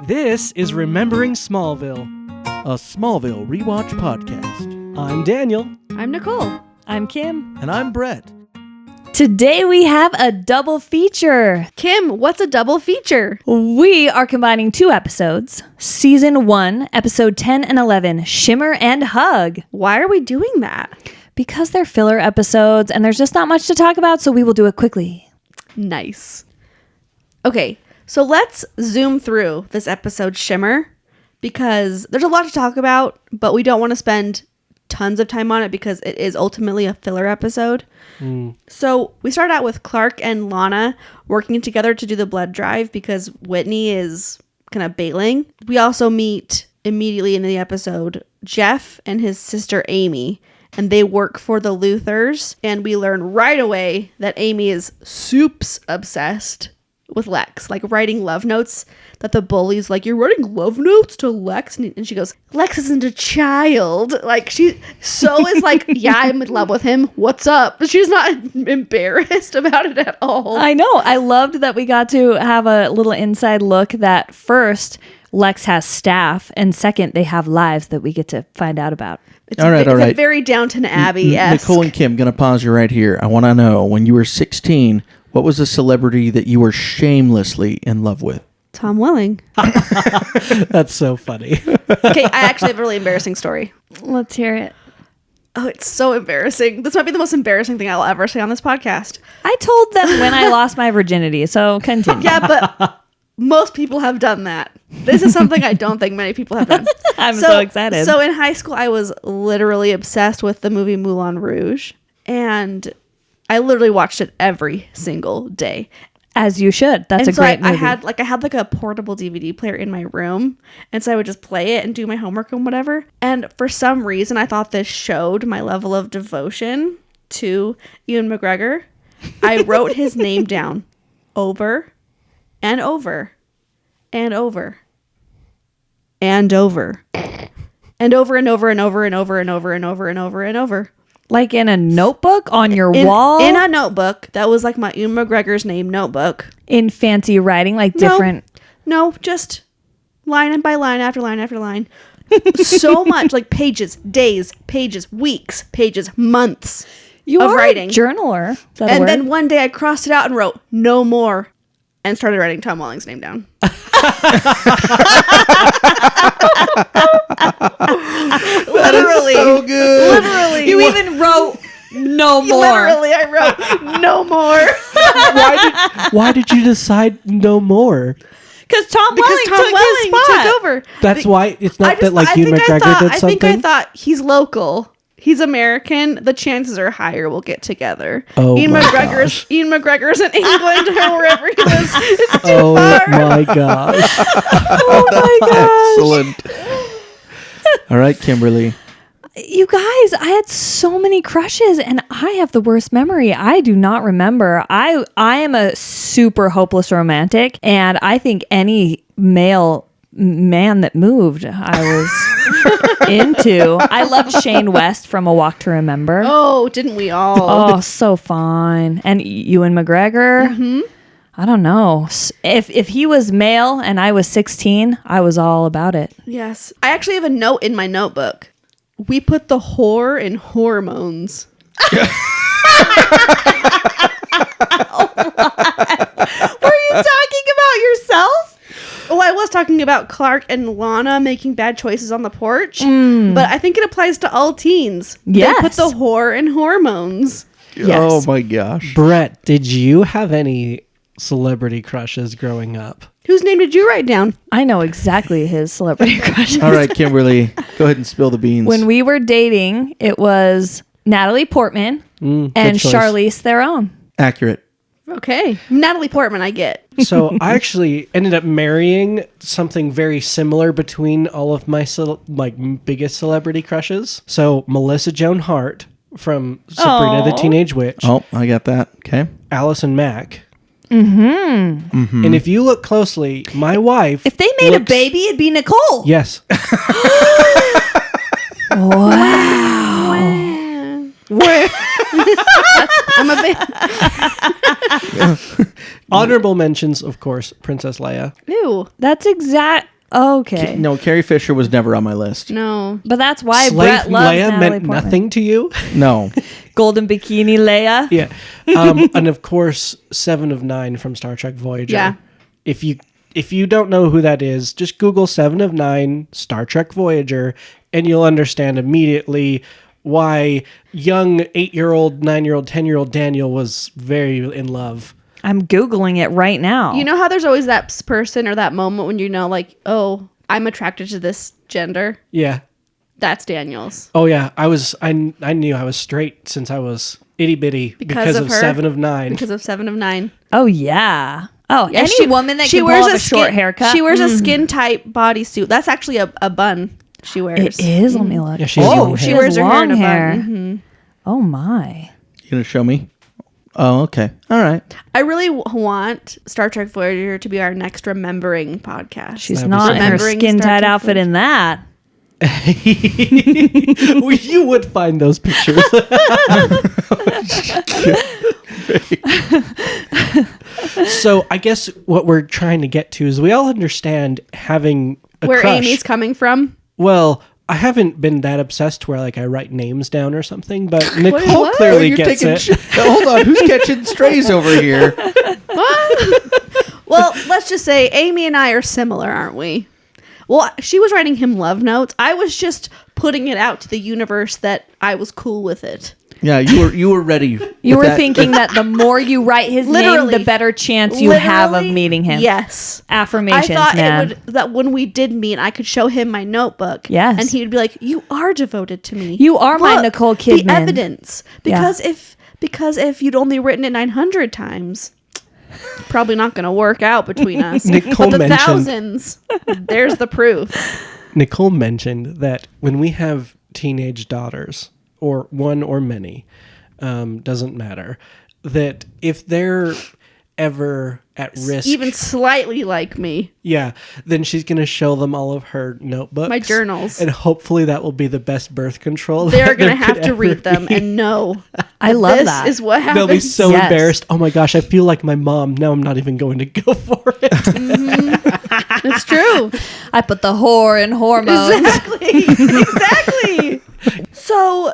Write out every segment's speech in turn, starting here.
This is Remembering Smallville, a Smallville rewatch podcast. I'm Daniel. I'm Nicole. I'm Kim. And I'm Brett. Today we have a double feature. Kim, what's a double feature? We are combining two episodes. Season 1, episode 10 and 11, Shimmer and Hug. Why are we doing that? Because they're filler episodes and there's just not much to talk about, so we will do it quickly. Nice. Okay, so let's zoom through this episode, Shimmer, because there's a lot to talk about, but we don't want to spend tons of time on it because it is ultimately a filler episode. So we start out with Clark and Lana working together to do the blood drive because Whitney is kind of bailing. We also meet immediately in the episode Jeff and his sister Amy, and they work for the Luthers, and we learn right away that Amy is soups obsessed with Lex, like writing love notes that the bully's like, you're writing love notes to Lex? And she goes, Lex isn't a child. Like, she so is like, yeah, I'm in love with him. What's up? But she's not embarrassed about it at all. I know. I loved that we got to have a little inside look that first, Lex has staff, and second, they have lives that we get to find out about. It's all right. It's very Downton Abbey-esque. Nicole and Kim, going to pause you right here. I want to know, when you were 16, what was a celebrity that you were shamelessly in love with? Tom Welling. That's so funny. Okay, I actually have a really embarrassing story. Let's hear it. Oh, it's so embarrassing. This might be the most embarrassing thing I'll ever say on this podcast. I told them when I lost my virginity, so continue. Yeah, but most people have done that. This is something I don't think many people have done. I'm so excited. So in high school, I was literally obsessed with the movie Moulin Rouge, and I literally watched it every single day. As you should. That's a great movie. I had a portable DVD player in my room, and so I would just play it and do my homework and whatever. And for some reason, I thought this showed my level of devotion to Ewan McGregor. I wrote his name down over and over and over and over and over and over and over and over and over and over and over and over. Like in a notebook on your wall? In a notebook. That was like my Ewan McGregor's name notebook. In fancy writing, like different... No, just line by line after line after line. So much, like pages, days, pages, weeks, pages, months of writing. A journaler. And then one day I crossed it out and wrote, no more, and started writing Tom Welling's name down. Literally. So good. Literally. You even wrote no more. Literally, I wrote no more. Why did you decide no more? Because Tom Welling took over. That's why it's not that like Ewan McGregor did something. I thought he's local. He's American. The chances are higher we'll get together. Oh Ewan my McGregor's in England or wherever he lives. It's too Oh far. my gosh. Oh my gosh. Excellent. All right, Kimberly. You guys, I had so many crushes and I have the worst memory. I do not remember. I am a super hopeless romantic, and I think any male man that moved I was into. I loved Shane West from A Walk to Remember. Oh, didn't we all? Oh, so fun. And Ewan McGregor. Mm-hmm. I don't know. If he was male and I was 16, I was all about it. Yes. I actually have a note in my notebook. We put the whore in hormones. Were you talking about yourself? Oh, I was talking about Clark and Lana making bad choices on the porch, but I think it applies to all teens. Yes. They put the whore in hormones. Yes. Oh my gosh. Brett, did you have any celebrity crushes growing up? Whose name did you write down? I know exactly his celebrity crushes. All right, Kimberly, go ahead and spill the beans. When we were dating, it was Natalie Portman and choice. Charlize Theron. Accurate. Okay. Natalie Portman, I get. So I actually ended up marrying something very similar between all of my biggest celebrity crushes. So Melissa Joan Hart from Sabrina the Teenage Witch. Oh, I got that. Okay. Allison Mack. Mm-hmm. And if you look closely, my wife... If they made a baby, it'd be Nicole. Yes. Wow. Where? I'm a bit. Honorable mentions, of course, Princess Leia. Ew. That's exact. Okay. No, Carrie Fisher was never on my list. No. But that's why Slave Brett loves Leia Natalie meant Portman. nothing to you. No. Golden Bikini Leia. Yeah. And of course, 7 of 9 from Star Trek Voyager. Yeah. If you don't know who that is, just Google 7 of 9 Star Trek Voyager, and you'll understand immediately why young 8-year-old, 9-year-old, 10-year-old Daniel was very in love. I'm Googling it right now. You know how there's always that person or that moment when you know, like, oh, I'm attracted to this gender? Yeah. That's Daniel's. Oh yeah. I knew I was straight since I was itty bitty because of her? 7 of 9. Because of 7 of 9. Oh, yeah. Oh, Yeah, any woman that can pull off a short haircut. She wears a skin tight bodysuit. That's actually a bun she wears. It is. Let me look. Yeah, she has long She hair. wears her hair long in a hair. bun. Mhm. Oh, my. You gonna show me? Oh, okay. All right. I really want Star Trek Voyager to be our next remembering podcast. She's That'd be not in her Remembering skin Star tight Trek outfit in that. You would find those pictures. So I guess what we're trying to get to is we all understand having a Where crush. Amy's coming from. Well, I haven't been that obsessed where like I write names down or something, but Nicole what? clearly gets it. Hold on. Who's catching strays over here? Well, let's just say Amy and I are similar, aren't we? Well, she was writing him love notes. I was just putting it out to the universe that I was cool with it. Yeah, you were ready. You were thinking that the more you write his name, Literally. the better chance you have of meeting him. Yes. Affirmations, I thought man. that when we did meet, I could show him my notebook. Yes. And he would be like, "You are devoted to me. You are my Nicole Kidman." The evidence. Because if you'd only written it 900 times, probably not going to work out between us. Nicole but the mentioned- thousands, there's the proof. Nicole mentioned that when we have teenage daughters, or one or many, doesn't matter, that if they're ever at risk, Even slightly like me. yeah, then she's going to show them all of her notebooks. My journals. And hopefully that will be the best birth control. They're that going to there have could to ever read them be. and know. I love this that. is what happens. They'll be so Yes. embarrassed. Oh my gosh, I feel like my mom. Now I'm not even going to go for it. It's true. I put the whore in hormones. Exactly. So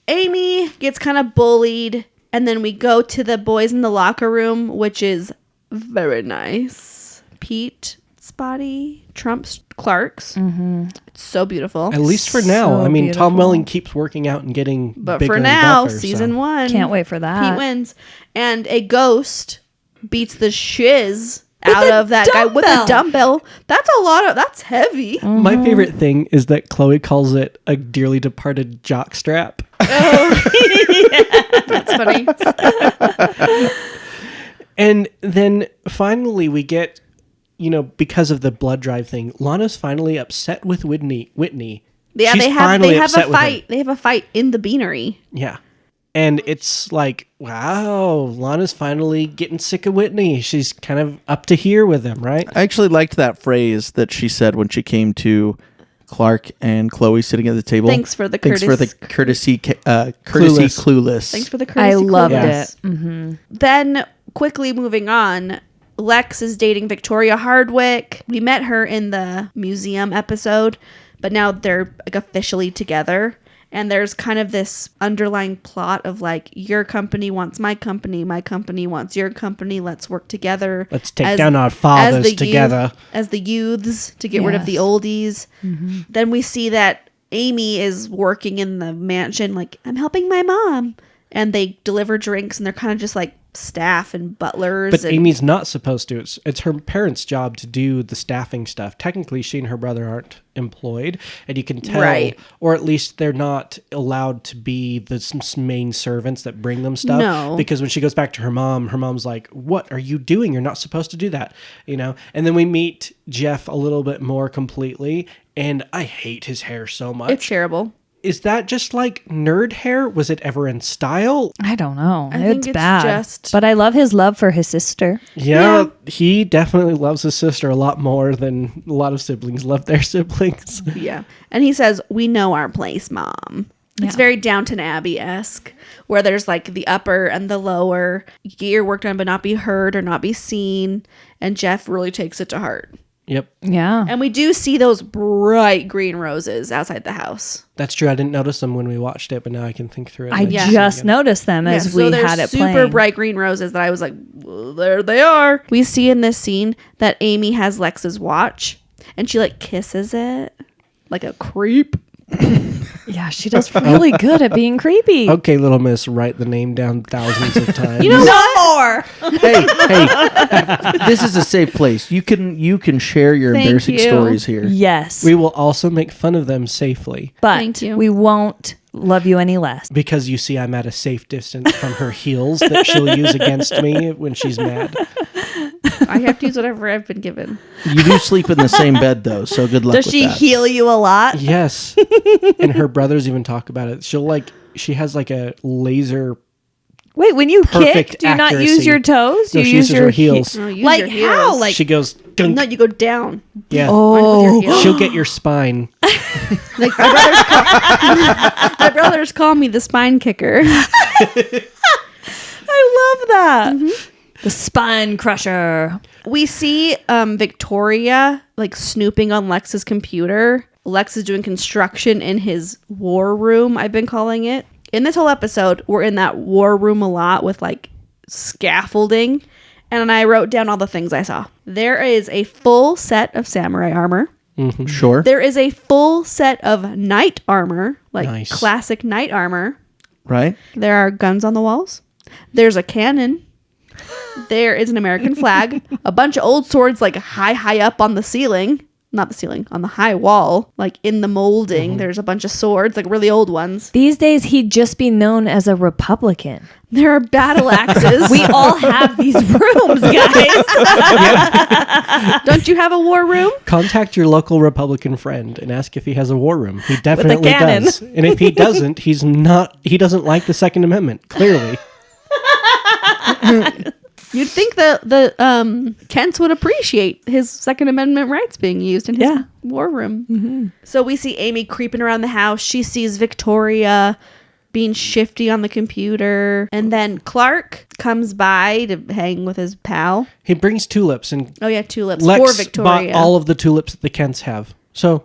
Amy gets kind of bullied, and then we go to the boys in the locker room, which is very nice. Pete, Spotty, Trump's, Clark's. Mm-hmm. It's so beautiful. At least for now. So I mean, beautiful. Tom Welling keeps working out and getting But bigger for and now, buffer, season so. 1. Can't wait for that. Pete wins. And a ghost beats the shiz out of that guy with a dumbbell. That's heavy. My favorite thing is that Chloe calls it a dearly departed jock strap. That's funny. And then finally we get, because of the blood drive thing, Lana's finally upset with Whitney. Yeah, She's they have finally a upset with him. fight. They have a fight in the beanery. Yeah. And it's like, wow, Lana's finally getting sick of Whitney. She's kind of up to here with him, right? I actually liked that phrase that she said when she came to Clark and Chloe sitting at the table. Thanks for the courtesy Clueless. clueless. Thanks for the courtesy. I loved clues. it. Then, quickly moving on, Lex is dating Victoria Hardwick. We met her in the museum episode, but now they're like officially together. And there's kind of this underlying plot of like, your company wants my company wants your company, let's work together. Let's take down our fathers together. As the youths to get rid of the Yes. oldies. Then we see that Amy is working in the mansion, like, I'm helping my mom. And they deliver drinks, and they're kind of just like staff and butlers. But and Amy's not supposed to. It's her parents' job to do the staffing stuff. Technically, she and her brother aren't employed, and you can tell, Right. or at least they're not allowed to be the main servants that bring them stuff. No. Because when she goes back to her mom's like, "What are you doing? You're not supposed to do that," And then we meet Jeff a little bit more completely, and I hate his hair so much. It's terrible. Is that just like nerd hair? Was it ever in style? I don't know. I think It's it's bad. just- But I love his love for his sister. Yeah, he definitely loves his sister a lot more than a lot of siblings love their siblings. Yeah. And he says, we know our place, Mom. It's Yeah. very Downton Abbey-esque, where there's like the upper and the lower. Get your work done but not be heard or not be seen. And Jeff really takes it to heart. Yep. Yeah. And we do see those bright green roses outside the house. That's true. I didn't notice them when we watched it, but now I can think through it. I and see just again. noticed them as we there's had it super playing. bright green roses that I was like, well, there they are. We see in this scene that Amy has Lex's watch and she like kisses it like a creep. Yeah, she does really good at being creepy. Okay, little miss, write the name down thousands of times. You know No more. Hey, this is a safe place. You can share your Thank embarrassing you. stories here. Yes. We will also make fun of them safely but Thank you. we won't love you any less. because you see I'm at a safe distance from her heels that she'll use against me when she's mad. I have to use whatever I've been given. You do sleep in the same bed though, so good luck Does with she that. heal you a lot? Yes. And her brothers even talk about it. She has like a laser. Wait, when you Perfect kick, do you not use accuracy. your toes? No, You she use uses your her heels. No, use Like your heels. how? Like She goes, dunk. No, you go down. Yeah. With your heels. She'll get your spine. Like my brothers call me the spine kicker. I love that. The spine crusher. We see Victoria like snooping on Lex's computer. Lex is doing construction in his war room, I've been calling it. In this whole episode, we're in that war room a lot with like scaffolding. And I wrote down all the things I saw. There is a full set of samurai armor. Sure. There is a full set of knight armor, like Nice. classic knight armor. Right? There are guns on the walls. There's a cannon. There is an American flag. A bunch of old swords like high up on the ceiling. Not the ceiling, on the high wall. Like in the molding, there's a bunch of swords, like really old ones. These days, he'd just be known as a Republican. There are battle axes. We all have these rooms, guys. Don't you have a war room? Contact your local Republican friend and ask if he has a war room. He definitely cannon. does. And if he doesn't, he doesn't like the Second Amendment, clearly. You'd think the Kents would appreciate his Second Amendment rights being used in his Yeah. war room. So we see Amy creeping around the house. She sees Victoria being shifty on the computer. And then Clark comes by to hang with his pal. He brings tulips, and Oh, yeah, tulips Lex for Victoria. bought all of the tulips that the Kents have. So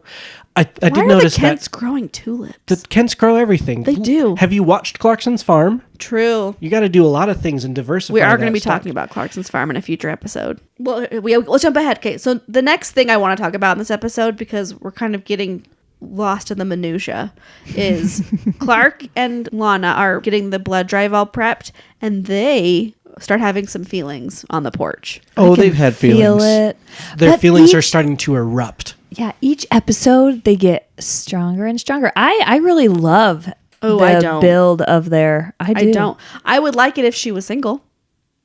I Why did are notice the Kents that growing tulips? the Kents grow everything. They do. Have you watched Clarkson's Farm? True. You got to do a lot of things and diversify. We are going to that be stock. talking about Clarkson's Farm in a future episode. Well, let's jump ahead. Okay, so the next thing I want to talk about in this episode, because we're kind of getting lost in the minutia, is Clark and Lana are getting the blood drive all prepped, and they start having some feelings on the porch. Oh, they've had feelings. Feel it. Their But feelings each- are starting to erupt. Yeah, each episode they get stronger and stronger. I really love Oh, the I don't. build of their. I I don't. I would like it if she was single.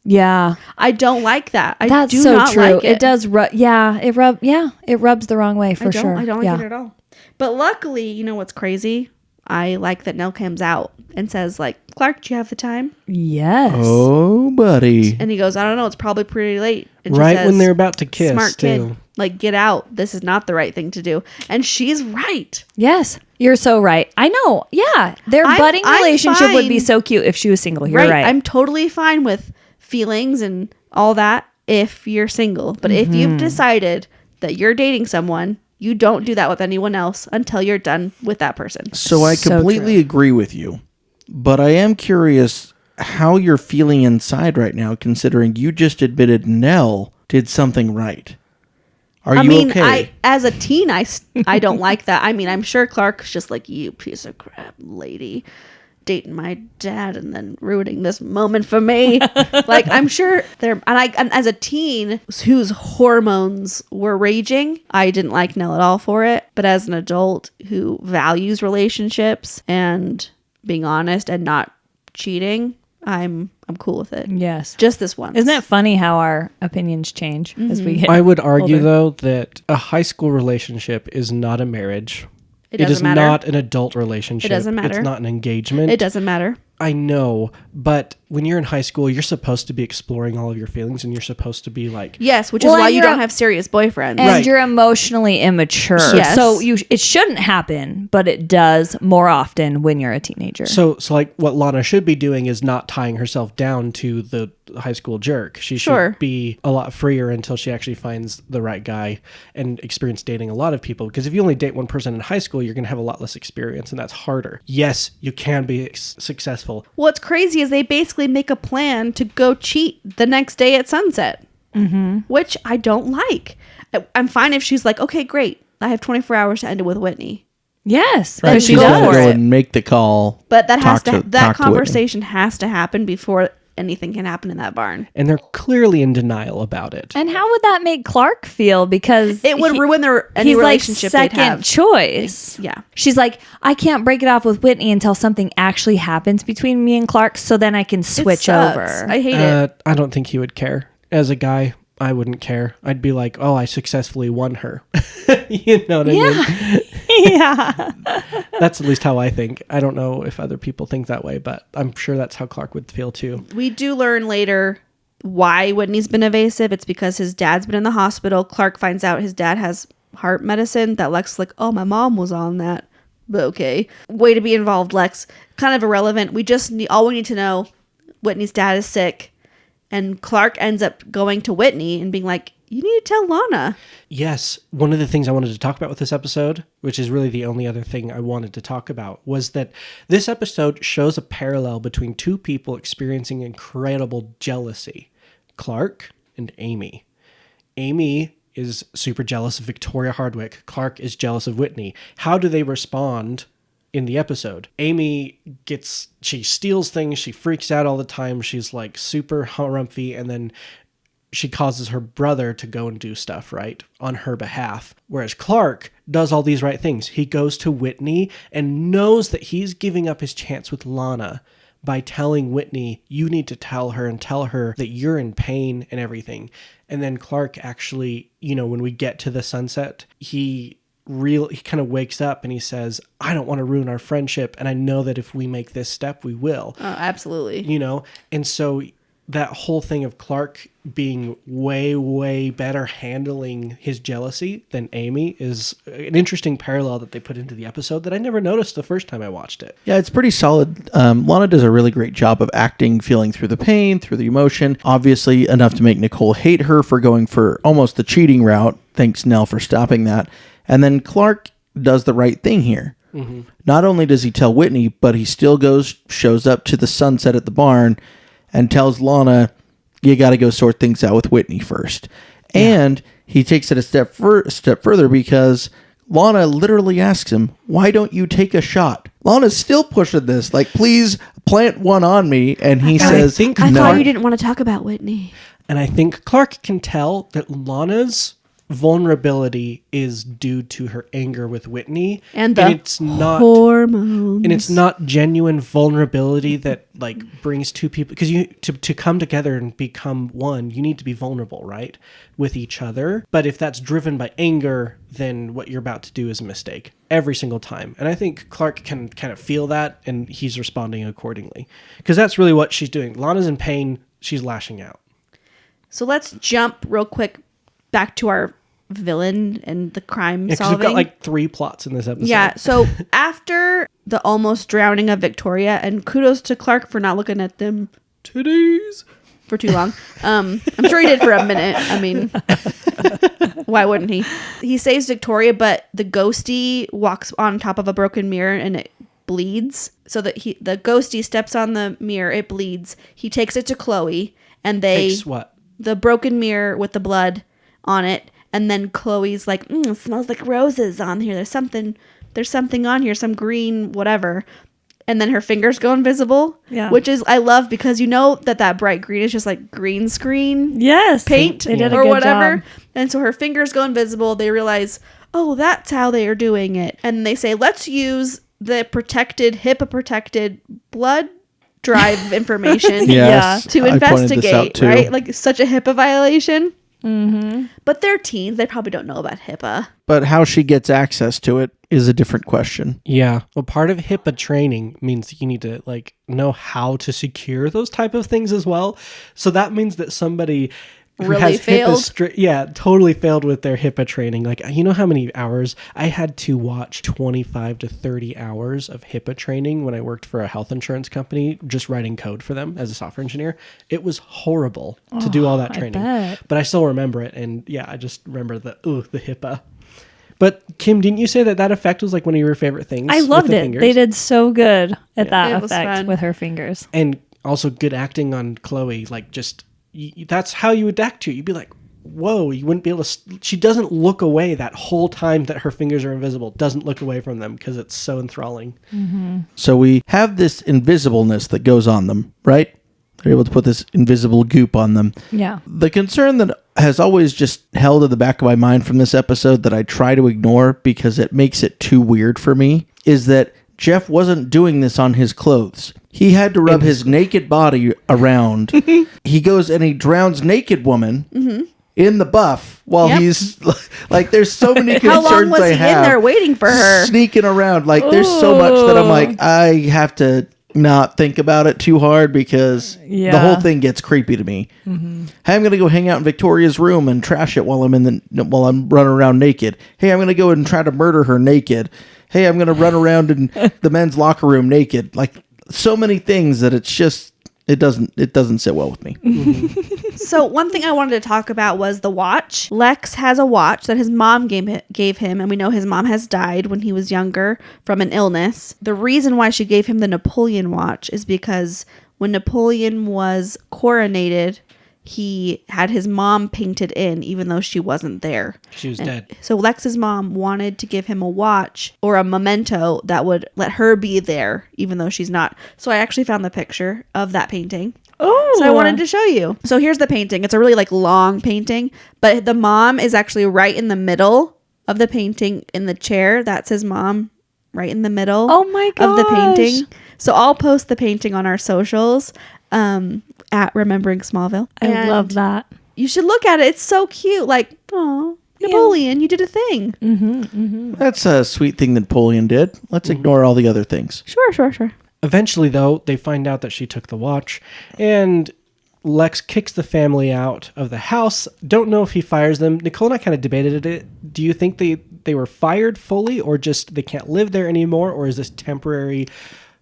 Yeah, I don't like that. I that's do so not true. like it. It does rub. Yeah, it rub. Yeah, it rubs the wrong way for I don't, sure. I don't like yeah. it at all. But luckily, you know what's crazy? I like that Nell comes out and says, like, Clark, do you have the time? Yes. Oh, buddy. And he goes, I don't know. It's probably pretty late. And she Right says, when they're about to kiss, smart too. kid. Like, get out. This is not the right thing to do. And she's right. Yes, you're so right. I know. Yeah, their I'm- budding I'm relationship would be fine. so cute if she was single. You're right. I'm totally fine with feelings and all that if you're single. But if Mm-hmm. you've decided that you're dating someone, you don't do that with anyone else until you're done with that person. So I So completely true. agree with you. But I am curious how you're feeling inside right now, considering you just admitted Nell did something right. Are you okay? As a teen, I don't like that. I mean, I'm sure Clark's just like, you piece of crap lady, dating my dad and then ruining this moment for me. Like, I'm sure and as a teen whose hormones were raging, I didn't like Nell at all for it. But as an adult who values relationships and being honest and not cheating, I'm cool with it. yes. Just this once. Isn't it funny how our opinions change as we get I would argue, older? though, that a high school relationship is not a marriage. It It is doesn't matter. not an adult relationship. doesn't matter. It's not an engagement. It doesn't matter. I know, but when you're in high school, you're supposed to be exploring all of your feelings, and you're supposed to be like, Yes, which Well, is why and you you're don't a- have serious boyfriends. and Right. you're emotionally immature. Yes. So it shouldn't happen, but it does more often when you're a teenager. so like what Lana should be doing is not tying herself down to the high school jerk. She Sure. should be a lot freer until she actually finds the right guy and experience dating a lot of people. Because if you only date one person in high school, you're going to have a lot less experience, and that's harder. Yes, you can be successful. What's crazy is they basically make a plan to go cheat the next day at sunset, which I don't like. I'm fine if she's like, okay, great. I have 24 hours to end it with Whitney. Yes, Right. because She She's does. got to for go it. and make the call. But that has to, that talk to conversation has to happen before anything can happen in that barn. And they're clearly in denial about it. And how would that make Clark feel? Because It would ruin any he's like relationship they'd second have. choice. Yeah. She's like, I can't break it off with Whitney until something actually happens between me and Clark, so then I can switch sucks. over. I hate it. I don't think he would care. As a guy, I wouldn't care. I'd be like, oh, I successfully won her. You know what I mean? Yeah. That's at least how I think. I don't know if other people think that way, but I'm sure that's how Clark would feel too. We do learn later why Whitney's been evasive. It's because his dad's been in the hospital. Clark finds out his dad has heart medicine that Lex is like, oh, my mom was on that. But okay. Way to be involved, Lex. Kind of irrelevant. We just need, all we need to know, Whitney's dad is sick. And Clark ends up going to Whitney and being like, you need to tell Lana. Yes, one of the things I wanted to talk about with this episode, which is really the only other thing I wanted to talk about, was that this episode shows a parallel between two people experiencing incredible jealousy, Clark and Amy. Amy is super jealous of Victoria Hardwick. Clark is jealous of Whitney. How do they respond in the episode? Amy she steals things, she freaks out all the time, she's like super harumphy, and then she causes her brother to go and do stuff, right, on her behalf. Whereas Clark does all these right things. He goes to Whitney and knows that he's giving up his chance with Lana by telling Whitney, you need to tell her and tell her that you're in pain and everything. And then Clark actually, when we get to the sunset, he kind of wakes up and he says, I don't want to ruin our friendship. And I know that if we make this step, we will. Oh, absolutely. And so that whole thing of Clark being way, way better handling his jealousy than Amy is an interesting parallel that they put into the episode that I never noticed the first time I watched it. Yeah, it's pretty solid. Lana does a really great job of acting, feeling through the pain, through the emotion. Obviously enough to make Nicole hate her for going for almost the cheating route. Thanks, Nell, for stopping that. And then Clark does the right thing here. Mm-hmm. Not only does he tell Whitney, but he still shows up to the sunset at the barn and tells Lana, you got to go sort things out with Whitney first. Yeah. And he takes it a step further because Lana literally asks him, why don't you take a shot? Lana's still pushing this, like, please plant one on me. And he says, I thought you didn't want to talk about Whitney. And I think Clark can tell that Lana's vulnerability is due to her anger with Whitney, and it's not hormones, and it's not genuine vulnerability that brings two people, because you to come together and become one, you need to be vulnerable, right, with each other. But if that's driven by anger, then what you're about to do is a mistake every single time. And I think Clark can kind of feel that, and he's responding accordingly, because that's really what she's doing. Lana's in pain, she's lashing out. So let's jump real quick back to our villain and the crime solving. We've got 3 plots in this episode. Yeah, so after the almost drowning of Victoria, and kudos to Clark for not looking at them titties for too long. I'm sure he did for a minute. I mean, why wouldn't he? He saves Victoria, but the ghostie walks on top of a broken mirror and it bleeds. So that the ghostie steps on the mirror, it bleeds. He takes it to Chloe, and Takes what? The broken mirror with the blood on it, and then Chloe's like, it smells like roses on here. There's something on here, some green whatever. And then her fingers go invisible, which is I love, because that bright green is just like green screen, paint they did a or good whatever. job. And so her fingers go invisible. They realize, oh, that's how they are doing it. And they say, let's use the HIPAA protected blood drive information Yes, to investigate, right? Like such a HIPAA violation. Mm-hmm. But they're teens. They probably don't know about HIPAA. But how she gets access to it is a different question. Yeah. Well, part of HIPAA training means you need to know how to secure those type of things as well. So that means that somebody who really has failed. totally failed with their HIPAA training. Like, you know how many hours I had to watch? 25 to 30 hours of HIPAA training when I worked for a health insurance company, just writing code for them as a software engineer. It was horrible to do all that training, but I still remember it. And yeah, I just remember the HIPAA. But Kim, didn't you say that effect was like one of your favorite things? I loved it. Fingers? They did so good at It that was effect fun. with her fingers. And also good acting on Chloe. Like, just that's how you would act to. You'd be like, whoa, you wouldn't be able to. She doesn't look away that whole time that her fingers are invisible. Doesn't look away from them because it's so enthralling. Mm-hmm. So we have this invisibleness that goes on them, right? They're able to put this invisible goop on them. Yeah. The concern that has always just held in the back of my mind from this episode that I try to ignore because it makes it too weird for me is that Jeff wasn't doing this on his clothes. He had to rub his naked body around. He goes and he drowns naked woman in the buff while he's like, there's so many concerns. How long was I he have in there waiting for her? sneaking around. Like, there's so much that I'm like, I have to not think about it too hard because the whole thing gets creepy to me. Hey, I'm gonna go hang out in Victoria's room and trash it while I'm while I'm running around naked. Hey, I'm gonna go and try to murder her naked. Hey, I'm gonna run around in the men's locker room naked. Like, so many things that it's just it doesn't sit well with me. So one thing I wanted to talk about was the watch. Lex has a watch that his mom gave him, and we know his mom has died when he was younger from an illness. The reason why she gave him the Napoleon watch is because when Napoleon was coronated, he had his mom painted in, even though she wasn't there. She was dead. So Lex's mom wanted to give him a watch or a memento that would let her be there, even though she's not. So I actually found the picture of that painting. Oh, So I wanted to show you. So here's the painting. It's a really like long painting, but the mom is actually right in the middle of the painting in the chair. That's his mom right in the middle Oh my of the gosh. painting. So I'll post the painting on our socials at Remembering Smallville. I And love that. you should look at it. It's so cute. Like, oh, Napoleon, you did a thing. That's a sweet thing that Napoleon did. Let's ignore all the other things. Sure. Eventually, though, they find out that she took the watch, and Lex kicks the family out of the house. Don't know if he fires them. Nicole and I kind of debated it. Do you think they were fired fully, or just they can't live there anymore, or is this temporary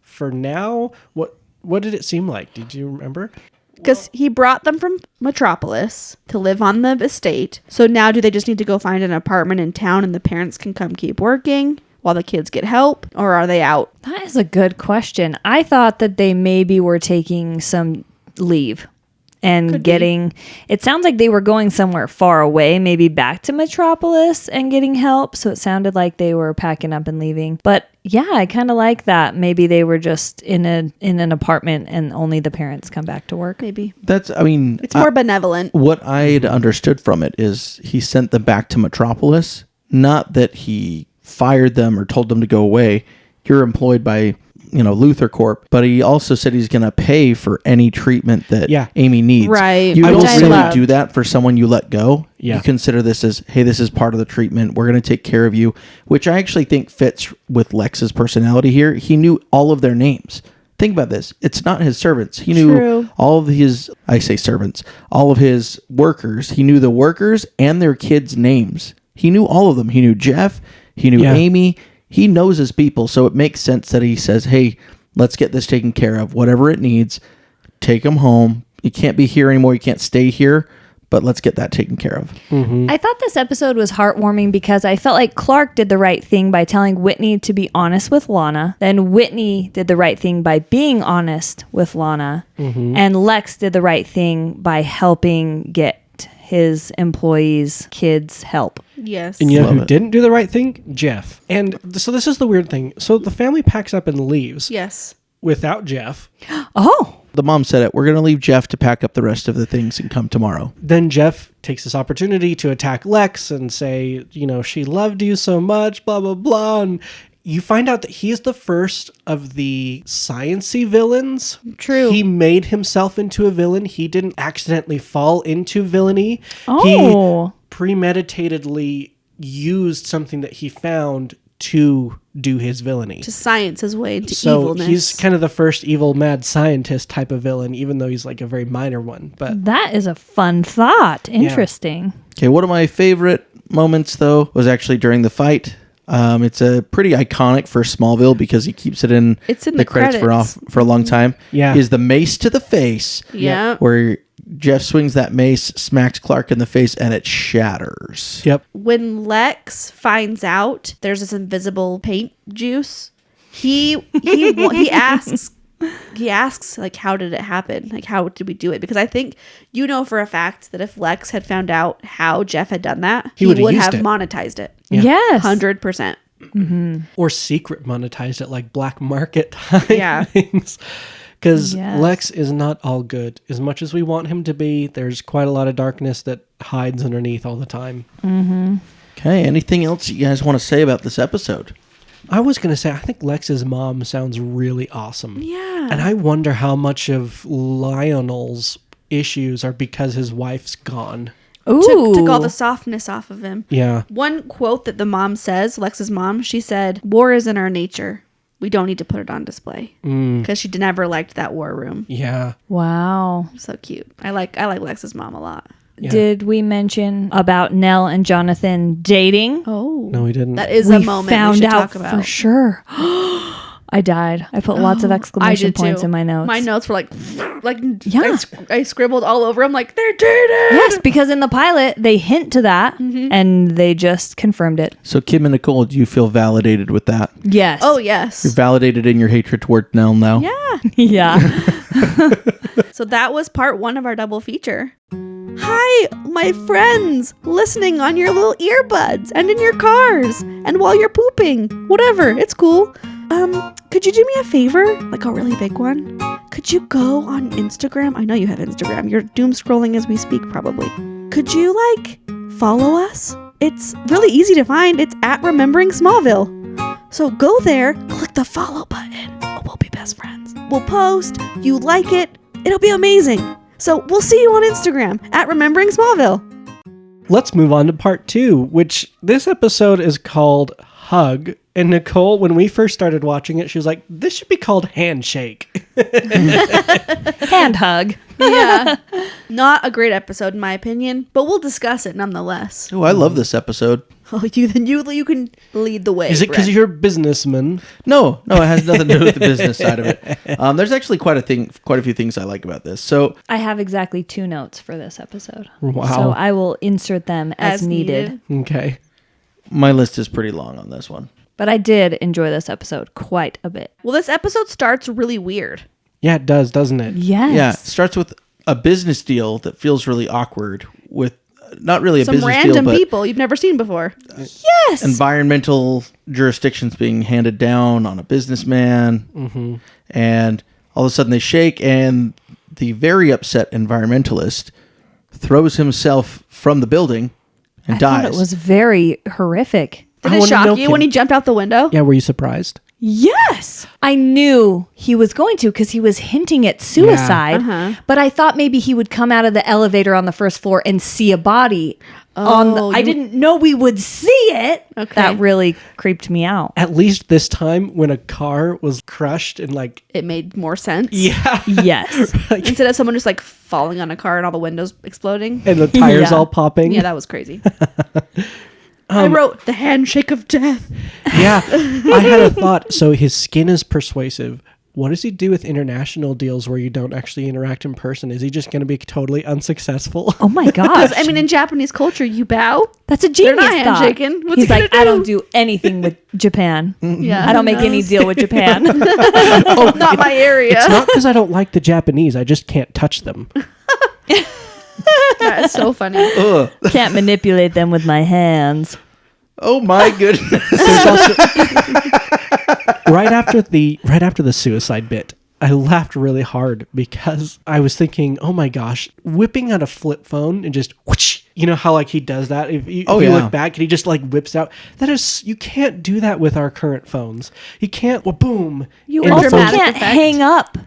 for now? What did it seem like? Did you remember? Because he brought them from Metropolis to live on the estate. So now do they just need to go find an apartment in town and the parents can come keep working while the kids get help? Or are they out? That is a good question. I thought that they maybe were taking some leave and it sounds like they were going somewhere far away, maybe back to Metropolis and getting help. So it sounded like they were packing up and leaving. But yeah, I kind of like that. Maybe they were just in an apartment and only the parents come back to work. Maybe. It's more benevolent. What I had understood from it is he sent them back to Metropolis, not that he fired them or told them to go away. You're employed by, Luther Corp, but he also said he's going to pay for any treatment that Amy needs. Right. You Which don't I really love. do that for someone you let go. Yeah. You consider this as, hey, this is part of the treatment. We're going to take care of you, which I actually think fits with Lex's personality here. He knew all of their names. Think about this. It's not his servants. He knew all of his, I say servants, all of his workers. He knew the workers and their kids' names. He knew all of them. He knew Jeff. He knew Amy. He knows his people. So it makes sense that he says, hey, let's get this taken care of. Whatever it needs, take them home. You can't be here anymore. You can't stay here, but let's get that taken care of. I thought this episode was heartwarming because I felt like Clark did the right thing by telling Whitney to be honest with Lana. Then Whitney did the right thing by being honest with Lana. And Lex did the right thing by helping get his employees' kids help. Yes. And you know Love who it. didn't do the right thing? Jeff. And so this is the weird thing. So the family packs up and leaves Yes. without Jeff. Oh, The mom said it. We're going to leave Jeff to pack up the rest of the things and come tomorrow. Then Jeff takes this opportunity to attack Lex and say, she loved you so much, blah, blah, blah. And you find out that he is the first of the science-y villains. True. He made himself into a villain. He didn't accidentally fall into villainy. Oh. He premeditatedly used something that he found to do his villainy. To science his way into So evilness. he's kind of the first evil mad scientist type of villain, even though he's like a very minor one. But That is a fun thought. Interesting. Okay, one of my favorite moments, though, was actually during the fight. It's a pretty iconic for Smallville because he keeps it in, It's in the credits credits. for a long time. Yeah. Is the mace to the face, Yeah. where Jeff swings that mace, smacks Clark in the face, and it shatters. yep. When Lex finds out there's this invisible paint juice, he asks like, how did it happen? Like, how did we do it? Because I think for a fact that if Lex had found out how Jeff had done that, he would've would used have it. monetized it. Yeah. Yes. 100%. Or secret monetized it like black market type Yeah. things. Because Yes. Lex is not all good. As much as we want him to be, there's quite a lot of darkness that hides underneath all the time. Okay, anything else you guys want to say about this episode? I was going to say, I think Lex's mom sounds really awesome. Yeah. And I wonder how much of Lionel's issues are because his wife's gone. Ooh. Took all the softness off of him. Yeah. One quote that the mom says, Lex's mom, she said, "War is in our nature. We don't need to put it on display." Because she never liked that war room. Yeah. Wow. So cute. I like Lex's mom a lot. Yeah. Did we mention about Nell and Jonathan dating? Oh. No, we didn't. That is We a moment found we should out talk about. for sure. I died. I put lots of I exclamation did points too. in my notes. My notes were like Yeah. I scribbled all over. I'm like, they're dating. Yes, because in the pilot they hint to that, and they just confirmed it. So, Kim and Nicole, do you feel validated with that? Yes. Oh yes. You're validated in your hatred toward Nell now? Yeah. yeah. So that was part 1 of our double feature. Hi, my friends, listening on your little earbuds and in your cars and while you're pooping. Whatever, it's cool. Could you do me a favor? Like a really big one? Could you go on Instagram? I know you have Instagram. You're doom scrolling as we speak, probably. Could you, follow us? It's really easy to find. It's at Remembering Smallville. So go there, click the follow button. We'll be best friends. We'll post. You like it. It'll be amazing. So we'll see you on Instagram at Remembering Smallville. Let's move on to part 2, which this episode is called Hug. And Nicole, when we first started watching it, she was like, this should be called Handshake. Hand hug. Yeah. Not a great episode in my opinion, but we'll discuss it nonetheless. Oh, I love this episode. Oh, you can lead the way. Is it because Brett. you're a businessman? No, it has nothing to do with the business side of it. There's actually quite a few things I like about this. So, I have exactly 2 notes for this episode. Wow. So I will insert them as needed. Okay. my list is pretty long on this one. But I did enjoy this episode quite a bit. Well, this episode starts really weird. Yeah, it does, doesn't it? Yes. Yeah, it starts with a business deal that feels really awkward with not really a Some business deal, random but people you've never seen before. Yes. environmental jurisdictions being handed down on a businessman. And all of a sudden they shake, and the very upset environmentalist throws himself from the building and I dies. thought it was very horrific. Did I it wanna know, shock you when Kim. he jumped out the window? Yeah, were you surprised? Yes. I knew he was going to because he was hinting at suicide. But I thought maybe he would come out of the elevator on the first floor and see a body. I didn't know we would see it. Okay. That really creeped me out. At least this time when a car was crushed and like, It made more sense. yeah. Yes. Instead of someone just like falling on a car and all the windows exploding. And the tires Yeah. all popping. Yeah, that was crazy. I wrote the handshake of death. Yeah, I had a thought. So his skin is persuasive. What does he do with international deals where you don't actually interact in person? Is he just going to be totally unsuccessful? Oh my gosh. Because, I mean, in Japanese culture, you bow. That's a They're genius not thought. handshaking. What's He's he like, gonna I do?" don't do anything with Japan. Yeah. I don't make any deal with Japan. Oh, not my area. It's not because I don't like the Japanese. I just can't touch them. That is so funny. Ugh. Can't manipulate them with my hands. Oh my goodness. There's also right after the suicide bit, I laughed really hard because I was thinking, oh my gosh, whipping out a flip phone and just whoosh, you know how like he does that? If you look back and he just like whips out. That is, you can't do that with our current phones. You can't, well, boom. You and the also phone- dramatic can't effect. hang up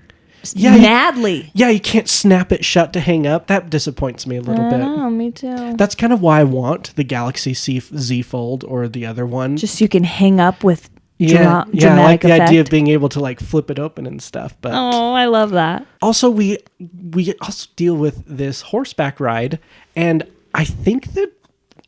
madly. Yeah, you can't snap it shut to hang up. That disappoints me a little bit. Oh, me too. That's kind of why I want the Galaxy Z Fold or the other one. Just so you can hang up with yeah, I like dramatic the idea of effect. being able to like flip it open and stuff. But Oh, I love that. also we also deal with this horseback ride, and I think that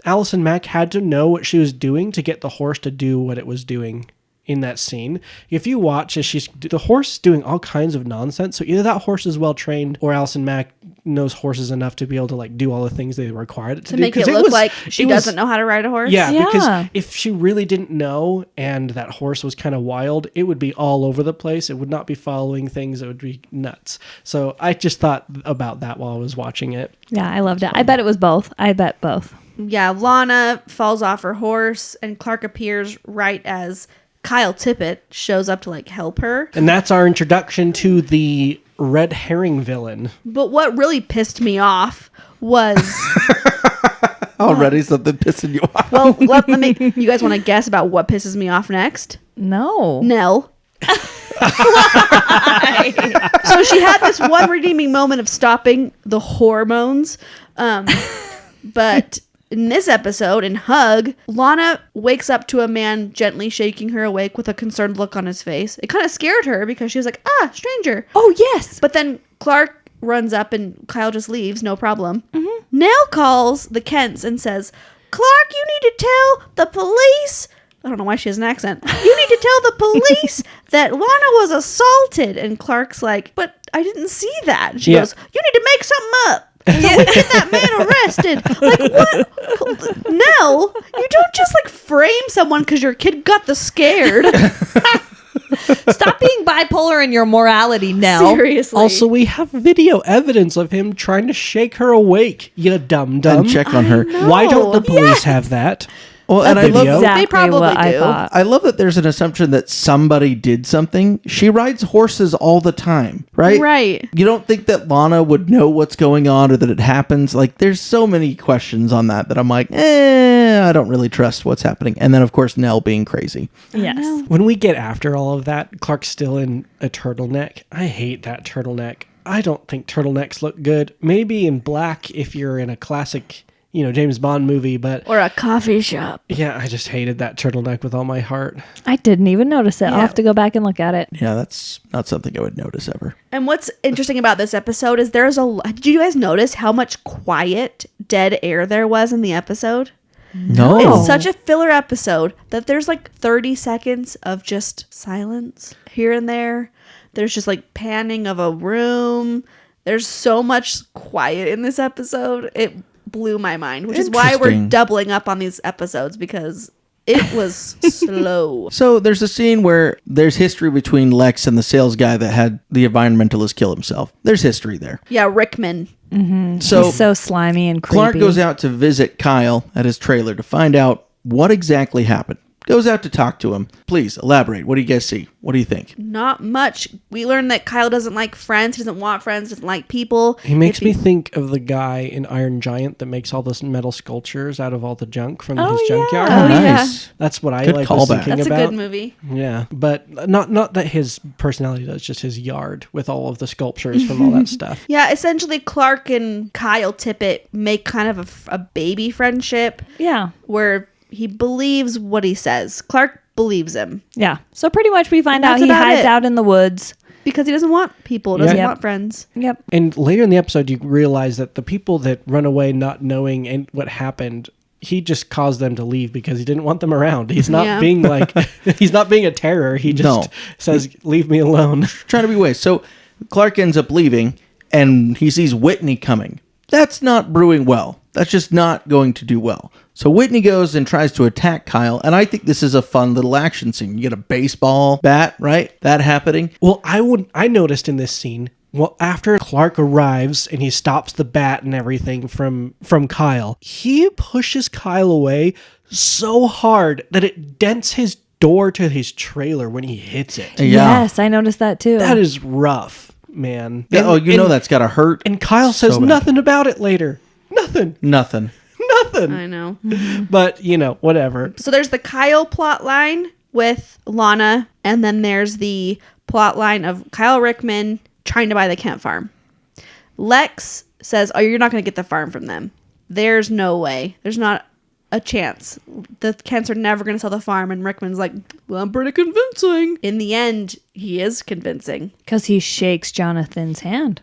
Allison Mack had to know what she was doing to get the horse to do what it was doing in that scene. If you watch as the horse is doing all kinds of nonsense, so either that horse is well trained or Allison Mack knows horses enough to be able to like do all the things they required it to do. make it 'Cause look like she doesn't know how to ride a horse. Yeah, Yeah. because if she really didn't know and that horse was kind of wild, it would be all over the place. It would not be following things. It would be nuts. So I just thought about that while I was watching it. Yeah, I loved it. I bet it was both. I bet both. Yeah, Lana falls off her horse and Clark appears right as Kyle Tippett shows up to like help her. And that's our introduction to the red herring villain. But what really pissed me off was Already something pissing you off. well, let me. You guys want to guess about what pisses me off next? No. Nell. So she had this one redeeming moment of stopping the hormones, but in this episode, in Hug, Lana wakes up to a man gently shaking her awake with a concerned look on his face. It kind of scared her because she was like, stranger. Oh, yes. But then Clark runs up and Kyle just leaves, no problem. Nell calls the Kents and says, Clark, you need to tell the police. I don't know why she has an accent. You need to tell the police that Lana was assaulted. And Clark's like, but I didn't see that. And she goes, you need to make something up. So we get that man arrested. Like, what? Nell, you don't just like frame someone because your kid got the scared. Stop being bipolar in your morality, Nell. Seriously. Also, we have video evidence of him trying to shake her awake, you dum-dum. And check on her. Why don't the police have that? Well, and I love video. Exactly They probably what I do. thought. I love that there's an assumption that somebody did something. She rides horses all the time, right? Right. You don't think that Lana would know what's going on or that it happens? Like, there's so many questions on that I'm like, I don't really trust what's happening. And then, of course, Nell being crazy. Yes. When we get after all of that, Clark's still in a turtleneck. I hate that turtleneck. I don't think turtlenecks look good. Maybe in black if you're in a classic, James Bond movie, but Or a coffee shop. yeah, I just hated that turtleneck with all my heart. I didn't even notice it. I'll have to go back and look at it. Yeah, that's not something I would notice ever. And what's interesting about this episode is did you guys notice how much quiet, dead air there was in the episode? No. It's such a filler episode that there's like 30 seconds of just silence here and there. There's just like panning of a room. There's so much quiet in this episode. It blew my mind, which is why we're Interesting. doubling up on these episodes because it was slow. So there's a scene where there's history between Lex and the sales guy that had the environmentalist kill himself. There's history there. Yeah, Rickman. So He's so slimy and creepy. Clark goes out to visit Kyle at his trailer to find out what exactly happened. Goes out to talk to him. Please elaborate. What do you guys see? What do you think? Not much. We learned that Kyle doesn't like friends. He doesn't want friends. Doesn't like people. He makes If me think of the guy in Iron Giant that makes all those metal sculptures out of all the junk from his junkyard. Oh, yeah. nice. That's what I Good like was callback. thinking That's a about. good movie. Yeah, but not that his personality does, just his yard with all of the sculptures from all that stuff. Yeah, essentially Clark and Kyle Tippett make kind of a baby friendship Yeah. where he believes what he says. Clark believes him Yeah. So pretty much we find out That's he about hides it. out in the woods. because he doesn't want people, doesn't Yeah. want friends. Yep. And later in the episode, you realize that the people that run away not knowing what happened, he just caused them to leave because he didn't want them around. He's not Yeah. being like, he's not being a terror. He just says, leave me alone. Trying to be wise. So Clark ends up leaving and he sees Whitney coming. That's not brewing well. That's just not going to do well. So Whitney goes and tries to attack Kyle, and I think this is a fun little action scene. You get a baseball bat, right? That happening. Well, I noticed in this scene, well, after Clark arrives and he stops the bat and everything from Kyle, he pushes Kyle away so hard that it dents his door to his trailer when he hits it. Yeah. Yes, I noticed that too. That is rough, man. Yeah, And- that's got to hurt. And Kyle so says bad. nothing about it later. Nothing. Nothing. Nothing. I know. But, whatever. So there's the Kyle plot line with Lana, and then there's the plot line of Kyle Rickman trying to buy the Kent farm. Lex says, oh, you're not going to get the farm from them. There's no way. There's not a chance. The Kents are never going to sell the farm. And Rickman's like, well, I'm pretty convincing. In the end, he is convincing. Because he shakes Jonathan's hand.